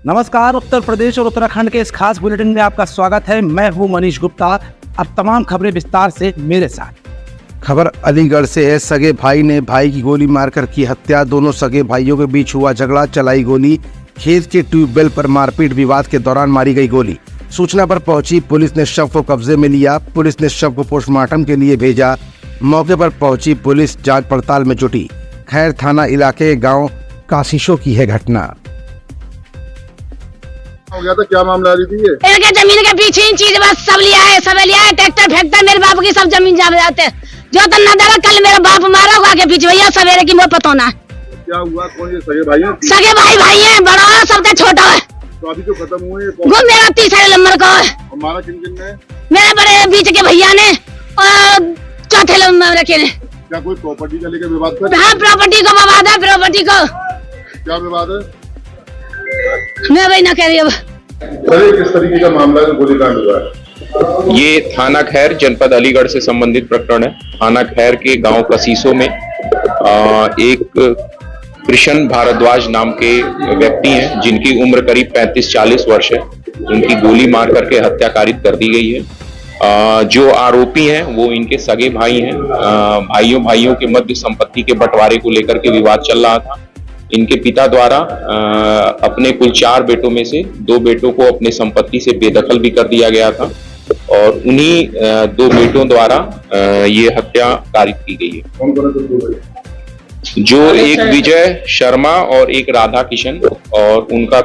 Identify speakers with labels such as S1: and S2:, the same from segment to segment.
S1: नमस्कार, उत्तर प्रदेश और उत्तराखंड के इस खास बुलेटिन में आपका स्वागत है। मैं हूं मनीष गुप्ता। अब तमाम खबरें विस्तार से मेरे साथ।
S2: खबर अलीगढ़ से है। सगे भाई ने भाई की गोली मारकर की हत्या। दोनों सगे भाइयों के बीच हुआ झगड़ा, चलाई गोली। खेत के ट्यूबवेल पर मारपीट विवाद के दौरान मारी गई गोली। सूचना पर पहुंची पुलिस ने शव को कब्जे में लिया। पुलिस ने शव को पोस्टमार्टम के लिए भेजा। मौके पर पहुंची पुलिस जांच पड़ताल में जुटी। खैर थाना इलाके गांव काशीशो की है घटना।
S3: हो गया था, क्या मामला रही थी ये?
S4: इनके जमीन के पीछे ही चीज बस सब लिया है, ट्रैक्टर फैक्टर मेरे बाप की सब जमीन जा जाते जो तन्ना दरा कल मेरा बाप मारा हुआ के पीछे भैया सवेरे की वो पता ना
S3: क्या हुआ? कौन ये सगे भाई हैं?
S4: सगे भाई हैं, बड़ा सबसे छोटा है।
S3: तो अभी तो खत्म हुए।
S4: वो मेरा तीसरे नंबर का है।
S3: हमारा किन ने?
S4: मेरे बड़े बीच के भैया ने और चौथे नंबर के ने।
S3: क्या कोई प्रॉपर्टी का लेकर विवाद था?
S4: हाँ, प्रॉपर्टी को विवाद है। प्रॉपर्टी को
S3: क्या विवाद है?
S4: मैं वही ना कह रही अब।
S3: किस तरीके का मामला है? गोलीकांड हुआ है।
S5: ये थाना खैर जनपद अलीगढ़ से संबंधित प्रकरण है। थाना खैर के गांव कसीसो में एक कृष्ण भारद्वाज नाम के व्यक्ति हैं जिनकी उम्र करीब 35-40 वर्ष है। उनकी गोली मार करके हत्या कारित कर दी गई है। जो आरोपी हैं वो इनके सगे भाई हैं। भाइयों के मध्य संपत्ति के बंटवारे को लेकर के विवाद चल रहा था। इनके पिता द्वारा अपने कुल 4 बेटों में से 2 बेटों को अपने संपत्ति से बेदखल भी कर दिया गया था और उन्हीं 2 बेटों द्वारा ये हत्या कारित की गई है।
S3: कौन कौन है 2 भाई?
S5: जो एक विजय शर्मा और एक राधा किशन, और उनका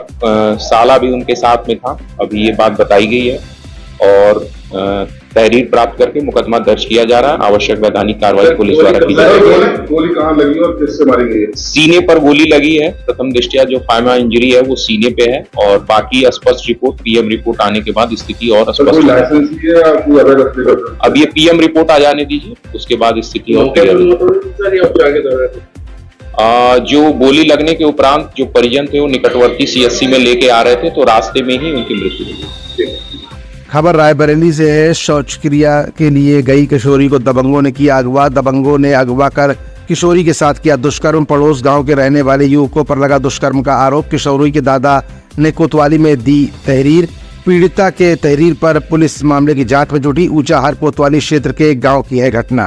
S5: साला भी उनके साथ में था। अभी ये बात बताई गई है और तहरीर प्राप्त करके मुकदमा दर्ज किया जा रहा है। आवश्यक वैधानिक कार्रवाई पुलिस द्वारा की जा रही है।
S3: गोली कहाँ लगी और किससे मारी गई है?
S5: सीने पर गोली लगी है। प्रथम दृष्टया जो फायमा इंजरी है वो सीने पे है और बाकी स्पष्ट रिपोर्ट पीएम रिपोर्ट आने के बाद स्थिति और स्पष्ट होगी। अब ये पीएम रिपोर्ट आ जाने दीजिए, उसके बाद स्थिति और क्लियर होगी। जो गोली लगने के उपरांत जो परिजन थे वो निकटवर्ती सीएससी में लेके आ रहे थे तो रास्ते में ही उनकी मृत्यु हुई।
S2: खबर रायबरेली से है। शौच क्रिया के लिए गई किशोरी को दबंगों ने किया अगवा। दबंगों ने अगवा कर किशोरी के साथ किया दुष्कर्म। पड़ोस गांव के रहने वाले युवकों पर लगा दुष्कर्म का आरोप। किशोरी के दादा ने कोतवाली में दी तहरीर। पीड़िता के तहरीर पर पुलिस मामले की जांच में जुटी। ऊंचाहार कोतवाली क्षेत्र के एक गांव की है घटना।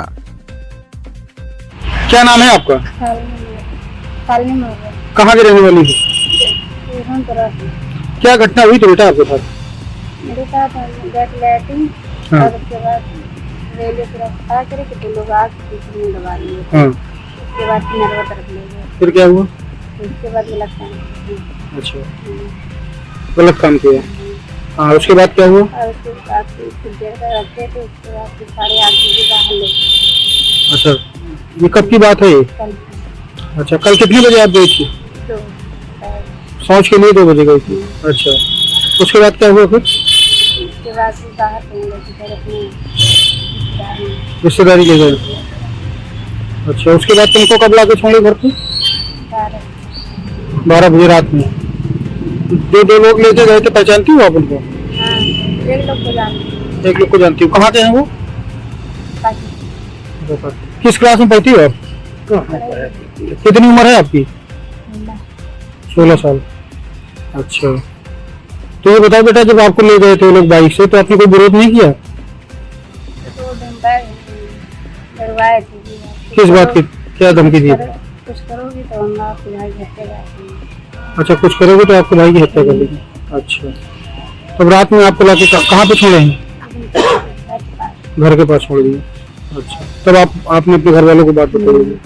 S6: क्या नाम है आपका? कहाँ की रहने वाली है? क्या घटना हुई तो बेटा आपके साथ?
S7: मेरे साथ लैट्रिन और उसके बाद रेलवे से रास्ता करके तो लोग आग में लगा लिए। उसके बाद नरवा तरफ ले गए।
S6: फिर क्या हुआ?
S7: उसके बाद गलत काम।
S6: अच्छा, गलत काम किया। हाँ, उसके बाद क्या हुआ?
S7: और उसके बाद कुछ देर तक रखे थे। उसके बाद 8:30 बजे बाहर ले गए।
S6: अच्छा, ये कब की बात है ये?
S7: कल।
S6: अच्छा, कल कितने बजे आप गई थी?
S7: 2
S6: शौच के लिए 2 बजे गई थी। अच्छा, उसके बाद क्या हुआ फिर?
S7: उसके बाद बाहर अपने
S6: रिश्तेदारी ले गए। अच्छा, उसके बाद तुमको कब लाके छोड़े घर पे? 12 बजे रात में। 2 लोग लेके गए थे, पहचानती हो आप उनको?
S7: हाँ, एक लोग को जानती।
S6: एक लोग को जानती हूँ। कहाँ के हैं वो? किस क्लास में पढ़ती हो आप? कितनी उम्र है आपकी? 16 साल। अच्छा, तो ये बताओ बेटा, जब आपको ले गए थे लोग बाइक से तो आपने कोई विरोध नहीं किया? किस बात की? क्या धमकी दी?
S7: कुछ करोगी तो हम आपके भाई की हत्या करेंगे।
S6: अच्छा, कुछ करोगे तो आपके भाई की हत्या कर देंगे। अच्छा, तब रात में आपको लाके कहाँ पे छोड़े हैं? घर के पास छोड़ दिए। अच्छा, तब आपने अपने घर वालों को बात बताई?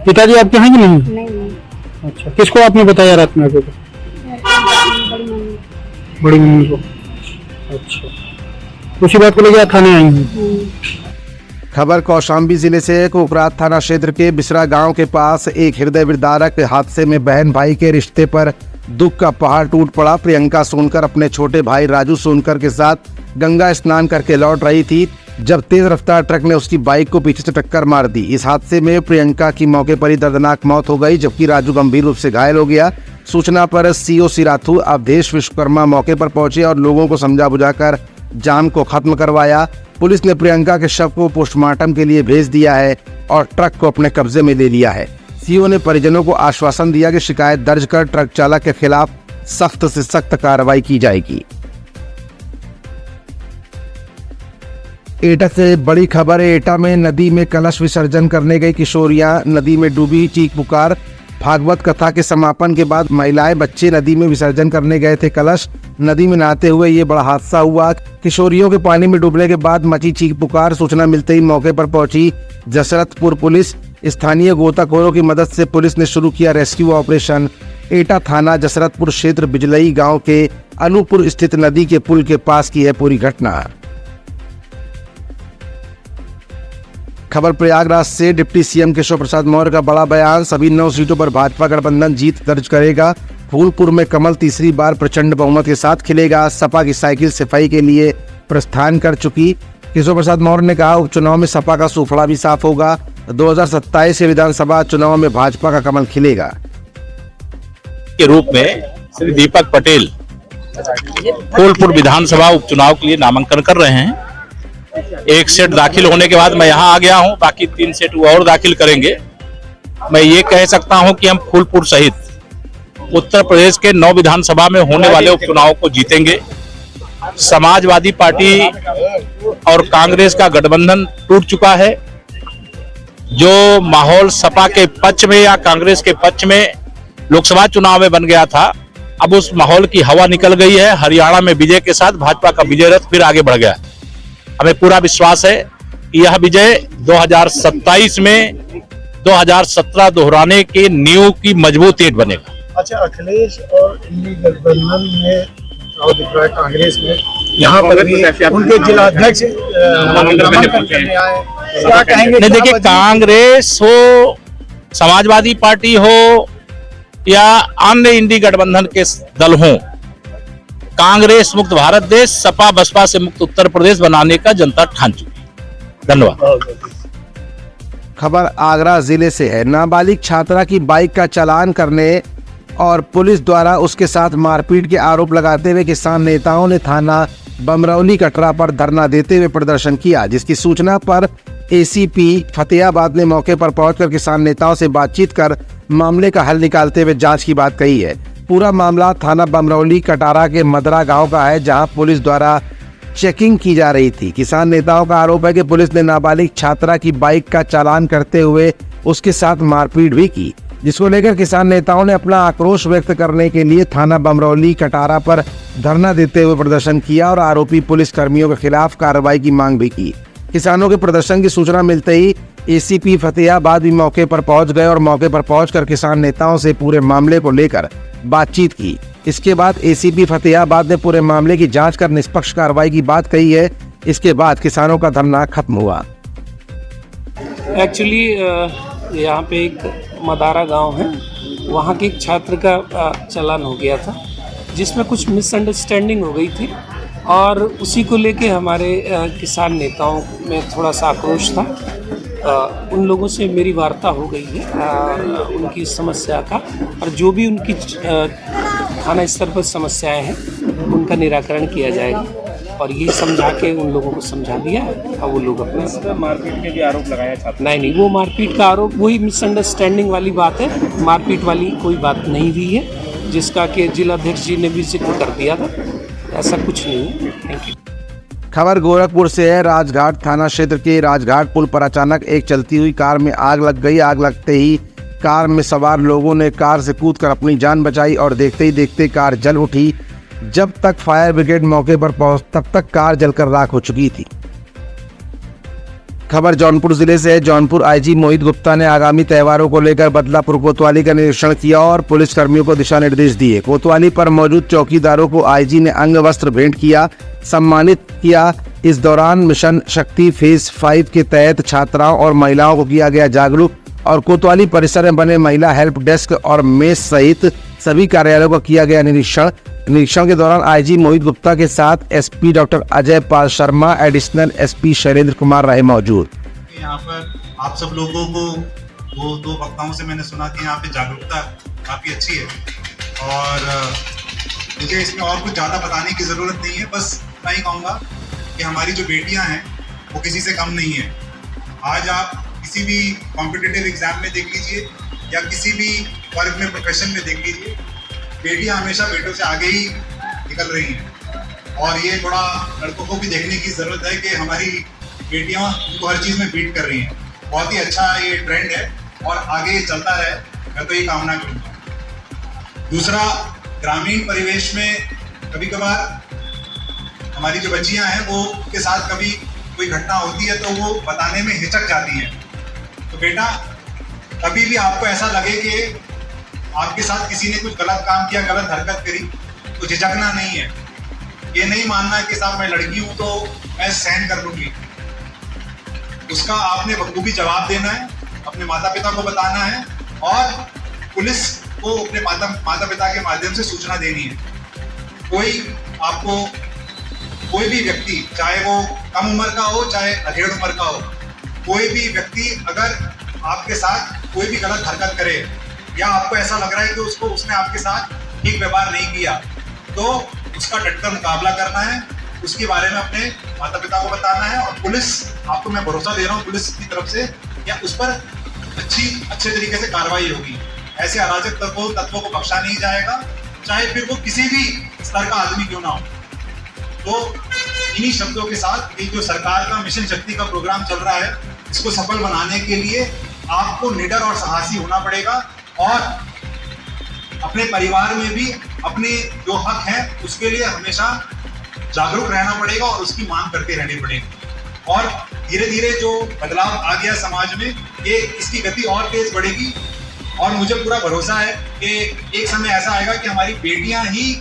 S6: पिताजी आपके हैं कि नहीं?
S7: नहीं।
S6: अच्छा, किसको आपने बताया रात में आके? बड़ी मम्मी को। अच्छा, उसी बात को लेकर थाने आई हूँ।
S2: खबर कौशाम्बी जिले से। कोकरात थाना क्षेत्र के बिसरा गांव के पास एक हृदय विदारक हादसे में बहन भाई के रिश्ते पर दुख का पहाड़ टूट पड़ा। प्रियंका सोनकर अपने छोटे भाई राजू सोनकर के साथ गंगा स्नान करके लौट रही थी जब तेज रफ्तार ट्रक ने उसकी बाइक को पीछे से टक्कर मार दी। इस हादसे में प्रियंका की मौके पर ही दर्दनाक मौत हो गई जबकि राजू गंभीर रूप से घायल हो गया। सूचना पर सीओ सिराथू अवधेश विश्वकर्मा मौके पर पहुंचे और लोगों को समझा बुझाकर जाम को खत्म करवाया। पुलिस ने प्रियंका के शव को पोस्टमार्टम के लिए भेज दिया है और ट्रक को अपने कब्जे में ले लिया है। सीओ ने परिजनों को आश्वासन दिया कि शिकायत दर्ज कर ट्रक चालक के खिलाफ सख्त से सख्त कार्रवाई की जाएगी। एटा से बड़ी खबर है। एटा में नदी में कलश विसर्जन करने गई किशोरियां, नदी में डूबी, चीख पुकार। भागवत कथा के समापन के बाद महिलाएं बच्चे नदी में विसर्जन करने गए थे कलश। नदी में नहाते हुए ये बड़ा हादसा हुआ। किशोरियों के पानी में डूबने के बाद मची चीख पुकार। सूचना मिलते ही मौके पर पहुंची जसरतपुर पुलिस। स्थानीय गोताखोरों की मदद से पुलिस ने शुरू किया रेस्क्यू ऑपरेशन। एटा थाना जसरतपुर क्षेत्र बिजलई गांव के अनुपुर स्थित नदी के पुल के पास की है पूरी घटना। खबर प्रयागराज से। डिप्टी सीएम केशव प्रसाद मौर्य का बड़ा बयान। सभी 9 सीटों पर भाजपा गठबंधन जीत दर्ज करेगा। फूलपुर में कमल तीसरी बार प्रचंड बहुमत के साथ खिलेगा। सपा की साइकिल सफाई के लिए प्रस्थान कर चुकी। केशव प्रसाद मौर्य ने कहा उपचुनाव में सपा का सूफड़ा भी साफ होगा। 2027 के विधानसभा चुनाव में भाजपा का कमल खिलेगा।
S8: के रूप में श्री दीपक पटेल फूलपुर विधानसभा उपचुनाव के लिए नामांकन कर रहे हैं। एक सेट दाखिल होने के बाद मैं यहाँ आ गया हूँ, बाकी 3 सेट वो और दाखिल करेंगे। मैं ये कह सकता हूँ कि हम फूलपुर सहित उत्तर प्रदेश के 9 विधानसभा में होने वाले उपचुनाव को जीतेंगे। समाजवादी पार्टी और कांग्रेस का गठबंधन टूट चुका है। जो माहौल सपा के पक्ष में या कांग्रेस के पक्ष में लोकसभा चुनाव में बन गया था, अब उस माहौल की हवा निकल गई है। हरियाणा में विजय के साथ भाजपा का विजय रथ फिर आगे बढ़ गया। हमें पूरा विश्वास है कि यह विजय 2027 में 2017 दोहराने के नींव की मजबूत ईंट बनेगा।
S6: अच्छा, अखिलेश और इंडी गठबंधन में चुनाव दिख रहा है कांग्रेस में, यहाँ पर भी उनके जिला अध्यक्ष क्या कहेंगे?
S8: नहीं, देखिए, कांग्रेस हो, समाजवादी पार्टी हो या अन्य इंडी गठबंधन के दल हों, कांग्रेस मुक्त भारत देश, सपा बसपा से मुक्त उत्तर प्रदेश बनाने का जनता ठान चुकी है। धन्यवाद।
S2: खबर आगरा जिले से है। नाबालिग छात्रा की बाइक का चालान करने और पुलिस द्वारा उसके साथ मारपीट के आरोप लगाते हुए किसान नेताओं ने थाना बमरौली कटरा पर धरना देते हुए प्रदर्शन किया, जिसकी सूचना पर एसीपी फतेहाबाद ने मौके पर पहुंचकर किसान नेताओं से बातचीत कर मामले का हल निकालते हुए जांच की बात कही है। पूरा मामला थाना बमरौली कटारा के मदरा गांव का है, जहां पुलिस द्वारा चेकिंग की जा रही थी। किसान नेताओं का आरोप है कि पुलिस ने नाबालिग छात्रा की बाइक का चालान करते हुए उसके साथ मारपीट भी की, जिसको लेकर किसान नेताओं ने अपना आक्रोश व्यक्त करने के लिए थाना बमरौली कटारा पर धरना देते हुए प्रदर्शन किया और आरोपी पुलिस कर्मियों के खिलाफ कार्रवाई की मांग भी की। किसानों के प्रदर्शन की सूचना मिलते ही एसीपी फतेहाबाद भी मौके पर पहुंच गए और मौके पर पहुंचकर किसान नेताओं से पूरे मामले को लेकर बातचीत की। इसके बाद एसीपी फतेहाबाद ने पूरे मामले की जांच कर निष्पक्ष कार्रवाई की बात कही है। इसके बाद किसानों का धरना खत्म हुआ।
S9: एक्चुअली यहाँ पे एक मदारा गांव है, वहाँ के एक छात्र का चालान हो गया था, जिसमें कुछ मिसअंडरस्टैंडिंग हो गई थी और उसी को लेके हमारे किसान नेताओं में थोड़ा सा आक्रोश था। उन लोगों से मेरी वार्ता हो गई है उनकी समस्या का, और जो भी उनकी थाना स्तर पर समस्याएं हैं उनका निराकरण किया जाएगा, और ये समझा के उन लोगों को समझा दिया है। और वो लोग अपने
S8: मारपीट के भी आरोप लगाया छात्र।
S9: नहीं, वो मारपीट का आरोप वही मिसअंडरस्टैंडिंग वाली बात है। मारपीट वाली कोई बात नहीं हुई है, जिसका कि जिलाध्यक्ष जी ने भी जिक्र कर दिया था। ऐसा कुछ नहीं है। Thank you.
S2: खबर गोरखपुर से है। राजघाट थाना क्षेत्र के राजघाट पुल पर अचानक एक चलती हुई कार में आग लग गई। आग लगते ही कार में सवार लोगों ने कार से कूदकर अपनी जान बचाई और देखते ही देखते कार जल उठी। जब तक फायर ब्रिगेड मौके पर पहुंच तब तक कार जलकर राख हो चुकी थी। खबर जौनपुर जिले से है। जौनपुर आईजी मोहित गुप्ता ने आगामी त्योहारों को लेकर बदलापुर कोतवाली का निरीक्षण किया और पुलिस कर्मियों को दिशा निर्देश दिए। कोतवाली पर मौजूद चौकीदारों को आईजी ने अंग वस्त्र भेंट किया, सम्मानित किया। इस दौरान मिशन शक्ति फेज 5 के तहत छात्राओं और महिलाओं को किया गया जागरूक और कोतवाली परिसर में बने महिला हेल्प डेस्क और मेस सहित सभी कार्यालयों का किया गया निरीक्षण। निरीक्षण के दौरान आईजी मोहित गुप्ता के साथ SP doctor Ajay Pal Sharma, additional SP Shailendra Kumar रहे मौजूद।
S10: यहाँ पर आप सब लोगों को वो 2 वक्ताओं से मैंने सुना कि यहाँ पे जागरूकता काफ़ी अच्छी है और मुझे इसमें और कुछ ज़्यादा बताने की ज़रूरत नहीं है। बस इतना ही कहूँगा कि हमारी जो बेटियाँ हैं वो किसी से कम नहीं है। आज आप किसी भी कॉम्पिटिटिव एग्जाम में देख लीजिए या किसी भी वर्ग में, प्रोफेशन में देख लीजिए, बेटियां हमेशा बेटों से आगे ही निकल रही हैं। और ये थोड़ा लड़कों को भी देखने की ज़रूरत है कि हमारी बेटियां उनको हर चीज़ में बीट कर रही हैं। बहुत ही अच्छा ये ट्रेंड है और आगे ये चलता रहे, मैं तो ये कामना करूँगा। दूसरा, ग्रामीण परिवेश में कभी कभार हमारी जो बच्चियां हैं वो के साथ कभी कोई घटना होती है तो वो बताने में हिचक जाती हैं। तो बेटा, कभी भी आपको ऐसा लगे कि आपके साथ किसी ने कुछ गलत काम किया, गलत हरकत करी, तो झिझकना नहीं है। ये नहीं मानना कि साहब मैं लड़की हूं तो मैं सहन कर लूंगी। उसका आपने बखूबी जवाब देना है, अपने माता पिता को बताना है और पुलिस को अपने माता पिता के माध्यम से सूचना देनी है। कोई भी व्यक्ति, चाहे वो कम उम्र का हो चाहे अधेड़ उम्र का हो, कोई भी व्यक्ति अगर आपके साथ कोई भी गलत हरकत करे या आपको ऐसा लग रहा है कि उसने आपके साथ ठीक व्यवहार नहीं किया, तो उसका डटकर मुकाबला करना है, उसके बारे में अपने माता पिता को बताना है। और पुलिस, आपको मैं भरोसा दे रहा हूँ, पुलिस की तरफ से या उस पर अच्छे तरीके से कार्रवाई होगी। ऐसे अराजक तत्वों को बख्शा नहीं जाएगा, चाहे फिर वो किसी भी स्तर का आदमी क्यों ना हो। तो इन्हीं शब्दों के साथ ये जो सरकार का मिशन शक्ति का प्रोग्राम चल रहा है, इसको सफल बनाने के लिए आपको निडर और साहसी होना पड़ेगा और अपने परिवार में भी अपने जो हक है उसके लिए हमेशा जागरूक रहना पड़ेगा और उसकी मांग करते रहनी पड़ेगी। और धीरे धीरे जो बदलाव आ गया समाज में, ये इसकी गति और तेज बढ़ेगी और मुझे पूरा भरोसा है कि एक समय ऐसा आएगा कि हमारी बेटियां ही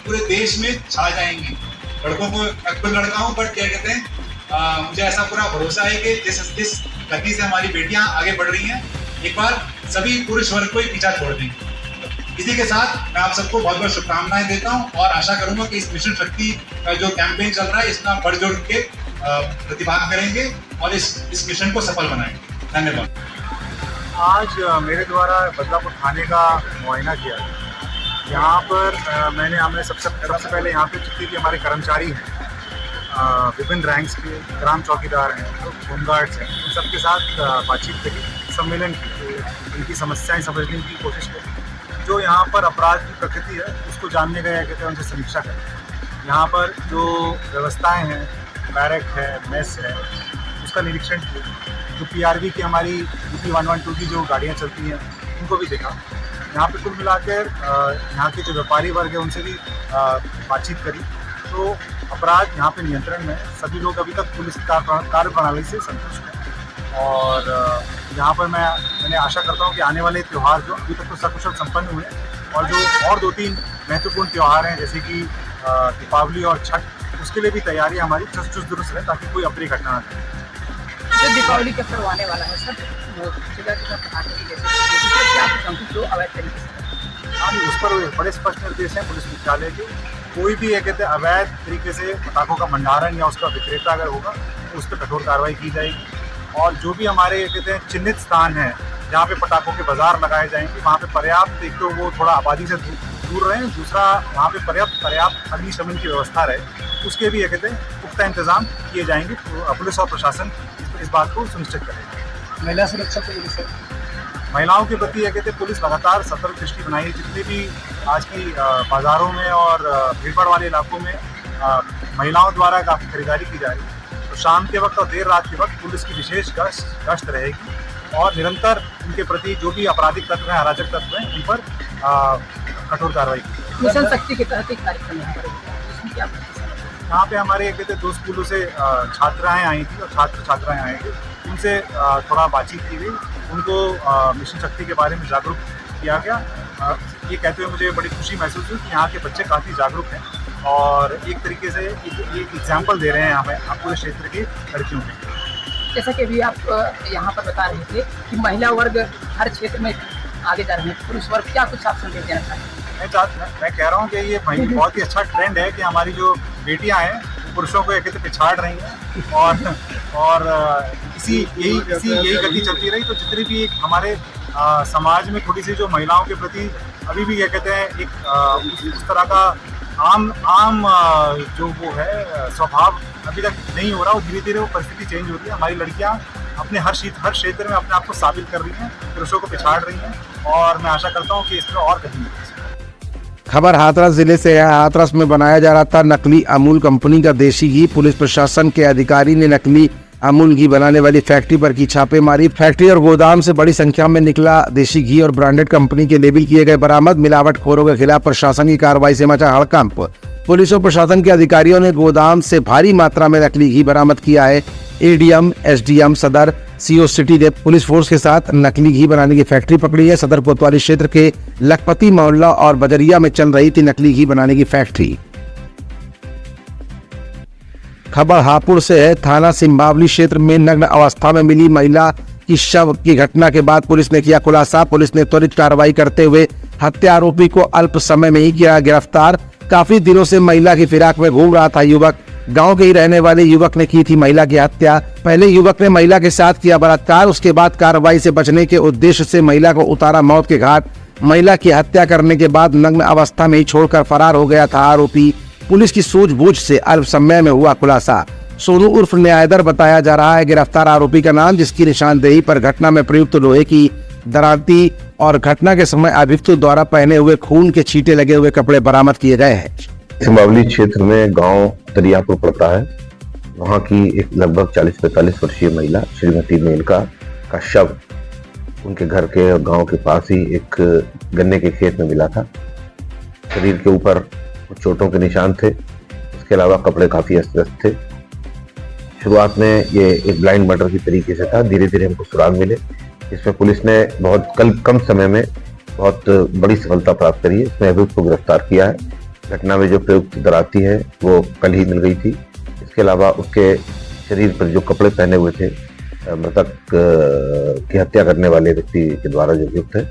S10: पूरे देश में छा जाएंगी। लड़कों को, मैं खुद लड़का हूँ, बट क्या कहते हैं, मुझे ऐसा पूरा भरोसा है कि जिस गति से हमारी बेटियां आगे बढ़ रही हैं, एक बार सभी पुरुष वर्ग को ही पीछा छोड़ देंगे। इसी के साथ मैं आप सबको बहुत बहुत शुभकामनाएं देता हूं और आशा करूंगा कि इस मिशन शक्ति का जो कैंपेन चल रहा है, इसमें आप बढ़ जोड़ के प्रतिभाग करेंगे और इस मिशन को सफल बनाएंगे। धन्यवाद।
S11: आज मेरे द्वारा बदलापुर थाने का मुआयना किया। यहाँ पर हमने सबसे पहले यहाँ पे जितने भी हमारे कर्मचारी हैं, विभिन्न रैंक्स के, ग्राम चौकीदार हैं, होमगार्ड्स हैं, उन सबके साथ बातचीत करी, सम्मेलन की, उनकी समस्याएं समझने की कोशिश करी। जो यहाँ पर अपराध की प्रकृति है उसको जानने गए, कहते हैं उनसे समीक्षा करें। यहाँ पर जो व्यवस्थाएं हैं, बैरक है, मेस है, उसका निरीक्षण किया। जो पीआरवी की हमारी यूपी 112 की जो गाड़ियाँ चलती हैं उनको भी देखा। यहाँ पे कुल मिलाकर यहाँ के जो व्यापारी वर्ग है उनसे भी बातचीत करी। तो अपराध यहाँ पे नियंत्रण में है। सभी लोग अभी तक पुलिस कार्य प्रणाली से संतुष्ट हैं और यहाँ पर मैंने आशा करता हूँ कि आने वाले त्यौहार जो अभी तक तो सकुशल संपन्न हुए और जो और 2-3 महत्वपूर्ण त्यौहार हैं जैसे कि दीपावली और छठ, उसके लिए भी तैयारी हमारी चुस्त दुरुस्त रहे ताकि कोई अप्रिय घटना ना घटे।
S12: दीपावली का पर्व आने वाला है सर, जो अवैध तरीके से,
S11: हाँ, उस पर बड़े स्पष्ट निर्देश हैं पुलिस मुख्यालय के। कोई भी कहते हैं अवैध तरीके से पटाखों का भंडारण या उसका विक्रेता अगर होगा तो उस पर कठोर कार्रवाई की जाएगी। और जो भी हमारे कहते हैं चिन्हित स्थान हैं जहाँ पे पटाखों के बाजार लगाए जाएंगे, वहाँ पे पर्याप्त, एक तो वो थोड़ा आबादी से दूर रहें, दूसरा वहाँ पे पर्याप्त अग्निशमन की व्यवस्था रहे, उसके भी कहते हैं पुख्ता इंतजाम किए जाएंगे। पुलिस और प्रशासन इस बात को सुनिश्चित करेगा।
S6: महिला सुरक्षा को लेकर
S11: महिलाओं के प्रति कहते हैं पुलिस लगातार सतर्क दृष्टि बनाई है। जितने भी आज की बाज़ारों में और भीड़भाड़ वाले इलाकों में महिलाओं द्वारा काफ़ी खरीदारी की जा रही है, तो शाम के वक्त और देर रात के वक्त पुलिस की विशेष गश्त रहेगी और निरंतर उनके प्रति जो भी आपराधिक तत्व हैं, अराजक तत्व हैं, उन पर कठोर कार्रवाई की।
S12: मिशन शक्ति के तहत एक कार्यक्रम
S11: यहाँ पे हमारे कहते 2 स्कूलों से छात्राएँ आई थी और छात्राएँ आए थे, उनसे थोड़ा बातचीत की गई, उनको मिशन शक्ति के बारे में जागरूक किया गया। ये कहते हुए मुझे बड़ी खुशी महसूस हुई कि यहाँ के बच्चे काफ़ी जागरूक हैं और एक तरीके से एक एग्जाम्पल दे रहे हैं हमें पूरे क्षेत्र की लड़कियों के।
S12: जैसा कि अभी आप यहाँ पर बता रहे थे कि महिला वर्ग हर क्षेत्र में आगे जा रहे हैं, पुरुष वर्ग क्या कुछ आप संदेश देना चाहते हैं?
S11: मैं कह रहा हूँ कि ये बहुत ही अच्छा ट्रेंड है कि हमारी जो बेटियाँ हैं पुरुषों को एक पिछाड़ रही हैं और यही गति चलती रही तो जितनी भी हमारे समाज में थोड़ी सी जो महिलाओं के प्रति अभी भी क्या कहते हैं एक उस तरह का आम जो वो है स्वभाव अभी तक नहीं हो रहा, वो धीरे धीरे वो परिस्थिति चेंज हो रही है। हमारी लड़कियां अपने हर क्षेत्र में अपने आप को साबित कर रही हैं, पुरुषों को पिछाड़ रही हैं, और मैं आशा करता हूँ कि इसमें और गति है।
S2: खबर हाथरस जिले से है। हाथरस में बनाया जा रहा था नकली अमूल कंपनी का देशी घी। पुलिस प्रशासन के अधिकारी ने नकली अमूल घी बनाने वाली फैक्ट्री पर की छापेमारी। फैक्ट्री और गोदाम से बड़ी संख्या में निकला देशी घी और ब्रांडेड कंपनी के लेबल किए गए बरामद। मिलावटखोरों के खिलाफ प्रशासन की कार्रवाई से मचा हड़कंप। पुलिस और प्रशासन के अधिकारियों ने गोदाम से भारी मात्रा में नकली घी बरामद किया है। एडीएम, एसडीएम सदर, सीओ सिटी ने पुलिस फोर्स के साथ नकली घी बनाने की फैक्ट्री पकड़ी है। सदर कोतवाली क्षेत्र के लखपति मोहल्ला और बजरिया में चल रही थी नकली घी बनाने की फैक्ट्री। खबर हापुड़ से है। थाना सिंबावली क्षेत्र में नग्न अवस्था में मिली महिला की शव की घटना के बाद पुलिस ने किया खुलासा। पुलिस ने त्वरित कार्रवाई करते हुए हत्या आरोपी को अल्प समय में ही किया गिरफ्तार। काफी दिनों से महिला की फिराक में घूम रहा था युवक। गांव के ही रहने वाले युवक ने की थी महिला की हत्या। पहले युवक ने महिला के साथ किया बलात्कार, उसके बाद कार्रवाई से बचने के उद्देश्य से महिला को उतारा मौत के घाट। महिला की हत्या करने के बाद नग्न अवस्था में ही छोड़कर फरार हो गया था आरोपी। पुलिस की सूझबूझ से अल्प समय में हुआ खुलासा। सोनू उर्फ न्यायधर बताया जा रहा है गिरफ्तार आरोपी का नाम, जिसकी निशानदेही पर घटना में प्रयुक्त लोहे की दरांती और घटना के समय अभियुक्त द्वारा पहने हुए खून के छींटे लगे हुए कपड़े बरामद किए गए हैं।
S13: सिंबावली क्षेत्र में गांव दरियापुर पड़ता है। वहां की एक लगभग 40-45 वर्षीय महिला श्रीमती मेनका का शव उनके घर के और गांव के पास ही एक गन्ने के खेत में मिला था। शरीर के ऊपर चोटों के निशान थे, इसके अलावा कपड़े काफी अस्त-व्यस्त थे। शुरुआत में ये एक ब्लाइंड मर्डर की तरीके से था, धीरे धीरे हमको सुराग मिले। इसमें पुलिस ने बहुत कम समय में बहुत बड़ी सफलता प्राप्त करी है। इसमें अभियुक्त को गिरफ्तार किया है। घटना में जो प्रयुक्त दराती है वो कल ही मिल गई थी। इसके अलावा उसके शरीर पर जो कपड़े पहने हुए थे मृतक की हत्या करने वाले व्यक्ति के द्वारा जो अभियुक्त है,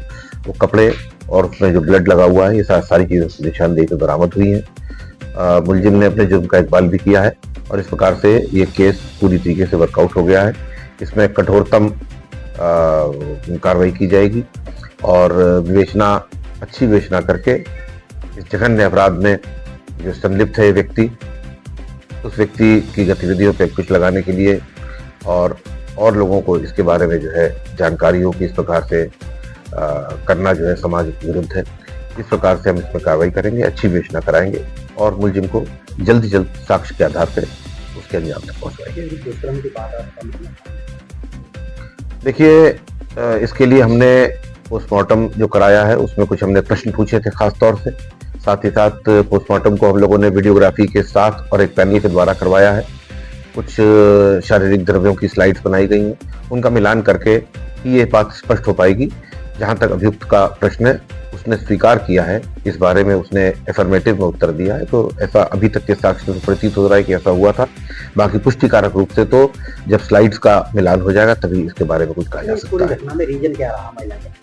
S13: वो कपड़े और उसमें जो ब्लड लगा हुआ है, ये सारी चीज़ों से निशानदेही पर बरामद हुई है। मुलजिम ने अपने जुर्म का इकबाल भी किया है और इस प्रकार से ये केस पूरी तरीके से वर्कआउट हो गया है। इसमें कठोरतम कार्रवाई की जाएगी और अच्छी विवेचना करके इस जघन्य अपराध में जो संलिप्त है व्यक्ति, उस व्यक्ति की गतिविधियों पर अंकुश लगाने के लिए और लोगों को इसके बारे में जो है जानकारी हो कि इस प्रकार से करना जो है समाज के विरुद्ध है। इस प्रकार से हम इसमें कार्रवाई करेंगे, अच्छी विवेचना कराएंगे और मुलजिम को जल्द से जल्द साक्ष्य के आधार पर उसके अंजाम तक पहुंचाएंगे। देखिए, इसके लिए हमने पोस्टमार्टम जो कराया है उसमें कुछ हमने प्रश्न पूछे थे खास तौर से। साथ ही साथ पोस्टमार्टम को हम लोगों ने वीडियोग्राफी के साथ और एक पैनल के द्वारा करवाया है। कुछ शारीरिक द्रव्यों की स्लाइड्स बनाई गई हैं, उनका मिलान करके ये बात स्पष्ट हो पाएगी। जहाँ तक अभियुक्त का प्रश्न है, उसने स्वीकार किया है, इस बारे में उसने एफर्मेटिव में उत्तर दिया है, तो ऐसा अभी तक के साक्ष्य से प्रतीत हो रहा है कि ऐसा हुआ था। बाकी पुष्टिकारक रूप से तो जब स्लाइड्स का मिलान हो जाएगा तभी इसके बारे में कुछ कहा जा सकता है।
S14: घटना में रीजन क्या रहा महिला का?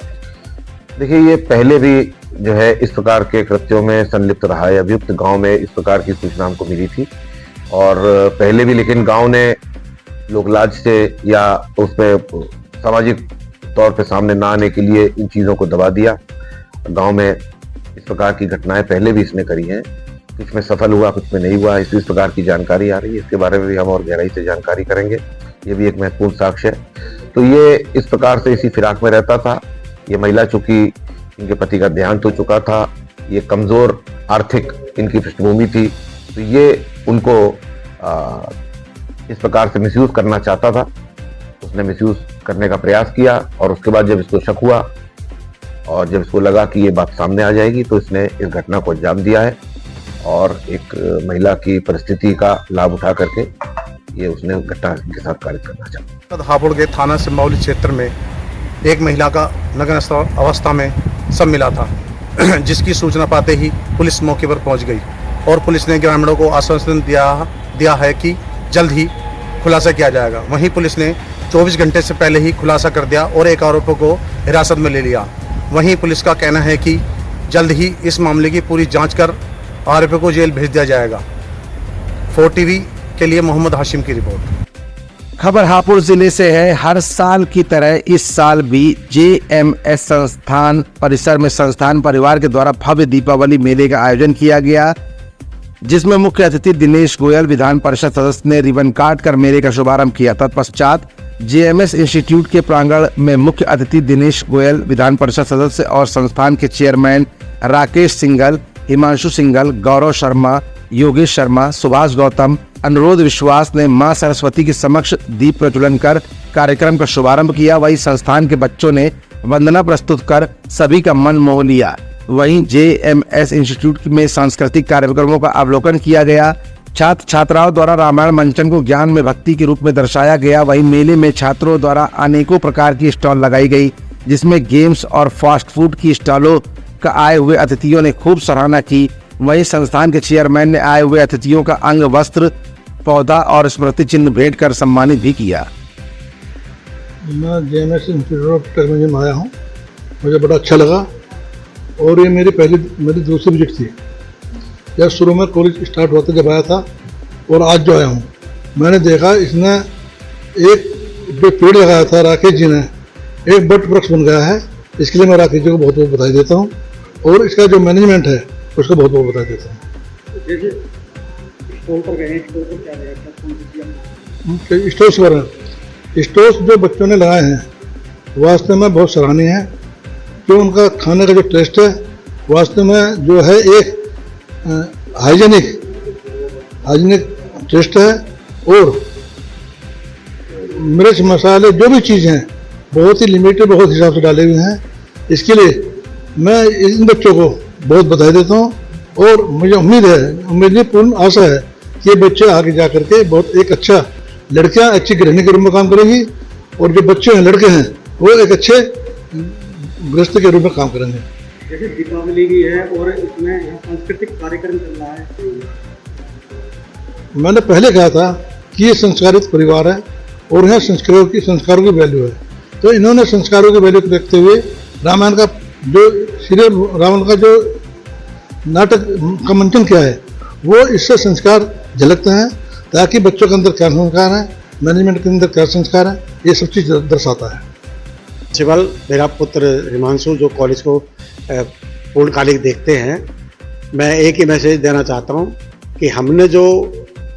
S13: देखिए, ये पहले भी जो है इस प्रकार के कृत्यों में संलिप्त रहा है। अभियुक्त गांव में इस प्रकार की सूचना हमको मिली थी और पहले भी, लेकिन गांव ने लोकलाज से या उसमें सामाजिक तौर पे सामने ना आने के लिए इन चीज़ों को दबा दिया। गांव में इस प्रकार की घटनाएं पहले भी इसने करी हैं, कुछ में सफल हुआ, कुछ में नहीं हुआ। इस प्रकार की जानकारी आ रही है, इसके बारे में भी हम और गहराई से जानकारी करेंगे। ये भी एक महत्वपूर्ण साक्ष्य है। तो ये इस प्रकार से इसी फिराक में रहता था। ये महिला चूंकि इनके पति का देहांत हो चुका था, ये कमजोर आर्थिक इनकी पृष्ठभूमि थी, तो ये उनको इस प्रकार से मिसयूज करना चाहता था। उसने मिसयूज करने का प्रयास किया और उसके बाद जब इसको शक हुआ और जब इसको लगा कि ये बात सामने आ जाएगी, तो इसने इस घटना को अंजाम दिया है और एक महिला की परिस्थिति का लाभ उठा करके ये उसने घटना के साथ कार्य करना चाहा।
S11: हापुड़ के थाना सिंबावली क्षेत्र में एक महिला का नग्न अवस्था में सब मिला था, जिसकी सूचना पाते ही पुलिस मौके पर पहुंच गई और पुलिस ने ग्रामीणों को आश्वासन दिया है कि जल्द ही खुलासा किया जाएगा। वहीं पुलिस ने 24 घंटे से पहले ही खुलासा कर दिया और एक आरोपी को हिरासत में ले लिया। वहीं पुलिस का कहना है कि जल्द ही इस मामले की पूरी जांच कर आरोपी को जेल भेज दिया जाएगा। 4 टीवी के लिए मोहम्मद हाशिम की रिपोर्ट।
S2: खबर हापुड़ जिले से है। हर साल की तरह इस साल भी JMS संस्थान परिसर में संस्थान परिवार के द्वारा भव्य दीपावली मेले का आयोजन किया गया, जिसमें मुख्य अतिथि दिनेश गोयल विधान परिषद सदस्य ने रिबन काट कर मेले का शुभारंभ किया। तत्पश्चात जेएमएस इंस्टीट्यूट के प्रांगण में मुख्य अतिथि दिनेश गोयल, विधान परिषद सदस्य और संस्थान के चेयरमैन राकेश सिंघल, हिमांशु सिंघल, गौरव शर्मा, योगेश शर्मा, सुभाष गौतम, अनुरोध विश्वास ने मां सरस्वती के समक्ष दीप प्रज्वलन कर कार्यक्रम का शुभारंभ किया। वहीं संस्थान के बच्चों ने वंदना प्रस्तुत कर सभी का मन मोह लिया। वहीं जेएमएस इंस्टीट्यूट में सांस्कृतिक कार्यक्रमों का अवलोकन किया गया। छात्र छात्राओं द्वारा रामायण मंचन को ज्ञान में भक्ति के रूप में दर्शाया गया। वहीं मेले में छात्रों द्वारा अनेकों प्रकार की स्टॉल लगाई गई, जिसमें गेम्स और फास्ट फूड की स्टॉलों का आए हुए अतिथियों ने खूब सराहना की। वहीं संस्थान के चेयरमैन ने आए हुए अतिथियों का अंग वस्त्र, पौधा और स्मृति चिन्ह भेंट कर सम्मानित भी किया।
S14: मैं जेएमएस इंस्टीट्यूट ऑफ टेक्नोलॉजी में आया हूँ, मुझे बड़ा अच्छा लगा और ये मेरी दूसरी विजिट थी। जब शुरू में कॉलेज स्टार्ट होता जब आया था और आज जो आया हूँ, मैंने देखा इसने एक जो पेड़ लगाया था राकेश जी ने, एक बट वृक्ष बन गया है। इसके लिए मैं राकेश जी को बहुत बहुत बधाई देता हूँ और इसका जो मैनेजमेंट है उसको बहुत बहुत बधाई देता हूँ। स्टोर्स जो बच्चों ने लगाए हैं वास्तव में बहुत सराहनीय है। जो उनका खाने का जो टेस्ट है वास्तव में जो है एक हाइजीनिक टेस्ट है और मिर्च मसाले जो भी चीज़ हैं बहुत ही लिमिटेड, बहुत हिसाब से डाले हुए हैं। इसके लिए मैं इन बच्चों को बहुत बधाई देता हूँ और मुझे उम्मीद है, पूर्ण आशा है कि ये बच्चे आगे जा करके बहुत एक अच्छा, लड़कियाँ अच्छी गृहिणी के रूप में काम करेंगी और जो बच्चे हैं लड़के हैं वो एक अच्छे गृहस्थ के रूप में काम करेंगे।
S6: जैसे दीपावली भी है और इसमें सांस्कृतिक कार्यक्रम चल रहा है,
S14: मैंने पहले कहा था कि ये संस्कारित परिवार है और यहाँ संस्कारों की वैल्यू है। तो इन्होंने संस्कारों की वैल्यू को देखते हुए रामायण का जो सीरियल, रावण का जो नाटक का मंचन किया है वो इससे संस्कार झलकते हैं, ताकि बच्चों के अंदर क्या संस्कार है, मैनेजमेंट के अंदर क्या संस्कार है, ये सब चीज़ दर्शाता है।
S6: शिवल मेरा पुत्र हिमांशु जो कॉलेज को पूर्णकालिक देखते हैं, मैं एक ही मैसेज देना चाहता हूँ कि हमने जो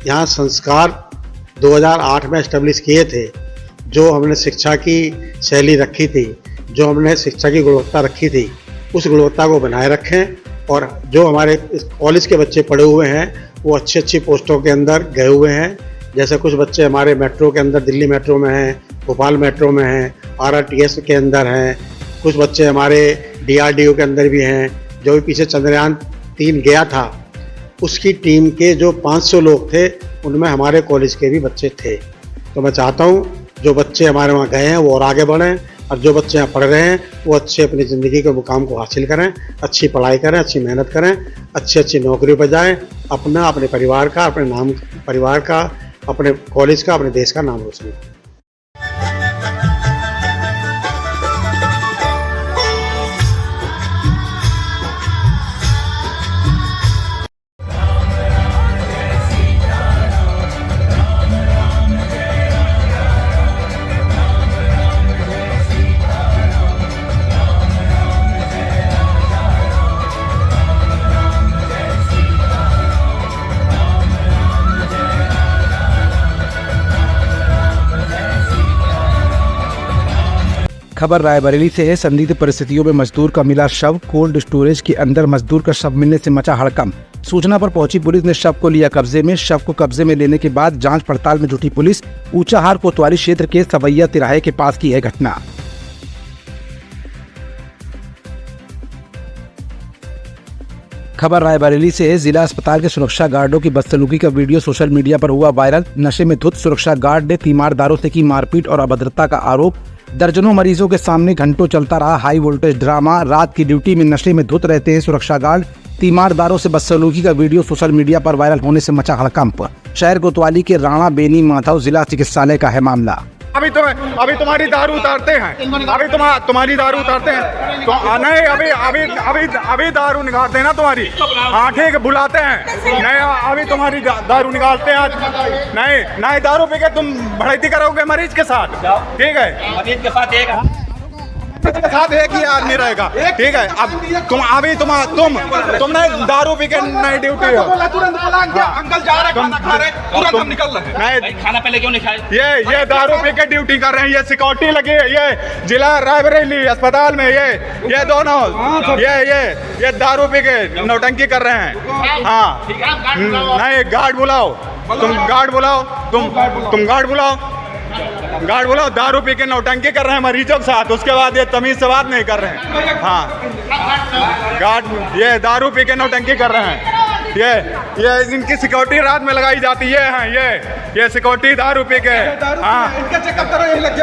S6: यहाँ संस्कार 2008 में एस्टेब्लिश किए थे, जो हमने शिक्षा की शैली रखी थी, जो हमने शिक्षा की गुणवत्ता रखी थी, उस गुणवत्ता को बनाए रखें और जो हमारे कॉलेज के बच्चे पढ़े हुए हैं वो अच्छी अच्छी पोस्टों के अंदर गए हुए हैं। जैसे कुछ बच्चे हमारे मेट्रो के अंदर, दिल्ली मेट्रो में हैं, भोपाल मेट्रो में हैं, RRTS के अंदर हैं, कुछ बच्चे हमारे DRDO के अंदर भी हैं। जो भी पीछे चंद्रयान 3 गया था उसकी टीम के जो 500 लोग थे उनमें हमारे कॉलेज के भी बच्चे थे। तो मैं चाहता हूँ जो बच्चे हमारे वहाँ गए हैं वो और आगे बढ़ें और जो बच्चे यहाँ पढ़ रहे हैं वो अच्छे अपनी ज़िंदगी के मुकाम को हासिल करें, अच्छी पढ़ाई करें, अच्छी मेहनत करें, अच्छी नौकरी पर जाएँ, अपने परिवार का, अपने नाम परिवार का, अपने कॉलेज का, अपने देश का नाम रोशन करें।
S1: खबर रायबरेली से है। संदिग्ध परिस्थितियों में मजदूर का मिला शव, कोल्ड स्टोरेज के अंदर मजदूर का शव मिलने से मचा हड़कंप। सूचना पर पहुंची पुलिस ने शव को लिया कब्जे में। शव को कब्जे में लेने के बाद जांच पड़ताल में जुटी पुलिस ऊंचाहार कोतवाली क्षेत्र के सवैया तिराहे के पास की है घटना। खबर रायबरेली से है। जिला अस्पताल के सुरक्षा गार्डों की बदसलूकी का वीडियो सोशल मीडिया पर हुआ वायरल। नशे में धुत सुरक्षा गार्ड ने तीमारदारों से की मारपीट और अभद्रता का आरोप। दर्जनों मरीजों के सामने घंटों चलता रहा हाई वोल्टेज ड्रामा। रात की ड्यूटी में नशे में धुत रहते हैं सुरक्षा गार्ड। तीमारदारों से बदसलूकी का वीडियो सोशल मीडिया पर वायरल होने से मचा हड़कंप। शहर कोतवाली के राणा बेनी माधव जिला चिकित्सालय का है मामला।
S11: अभी तुम्हारी दारू उतारते हैं, अभी तुम्हारी दारू उतारते हैं तो नहीं, अभी दारू निकालते हैं ना तुम्हारी। हाँ ठीक है, बुलाते हैं नहीं, अभी तुम्हारी दारू निकालते हैं आज। नहीं दारू पी के तुम भड़ैती करोगे मरीज के साथ, ठीक है? मरीज के साथ एक इसके साथ एक ही आदमी रहेगा, ठीक है। अब तुमने दारू पी के नहीं ड्यूटी हो,
S15: अंकल जा रहे खाना खा रहे, तुरंत हम निकल रहे हैं। खाना पहले क्यों नहीं खाए?
S11: ये दारू पी के ड्यूटी कर रहे हैं, ये सिक्योरिटी लगी है, ये जिला रायबरेली अस्पताल में ये दोनों ये दारू पी के नौटंकी कर रहे हैं। हाँ नहीं, गार्ड बुलाओ, तुम गार्ड बुलाओ, तुम गार्ड बुलाओ, दारू पी के नौटंकी कर रहे हैं मरीजों के साथ, उसके बाद ये तमीज से बात नहीं कर रहे हैं। हाँ गार्ड ये दारू पी के नौटंकी कर रहे हैं, ये इनकी सिक्योरिटी रात में लगाई जाती है। ये सिक्योरिटी दारू पी के, हाँ चेकअप करो, यही लग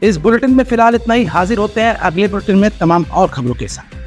S1: इस बुलेटिन में फिलहाल इतना ही। हाजिर होते हैं अगले बुलेटिन में तमाम और खबरों के साथ।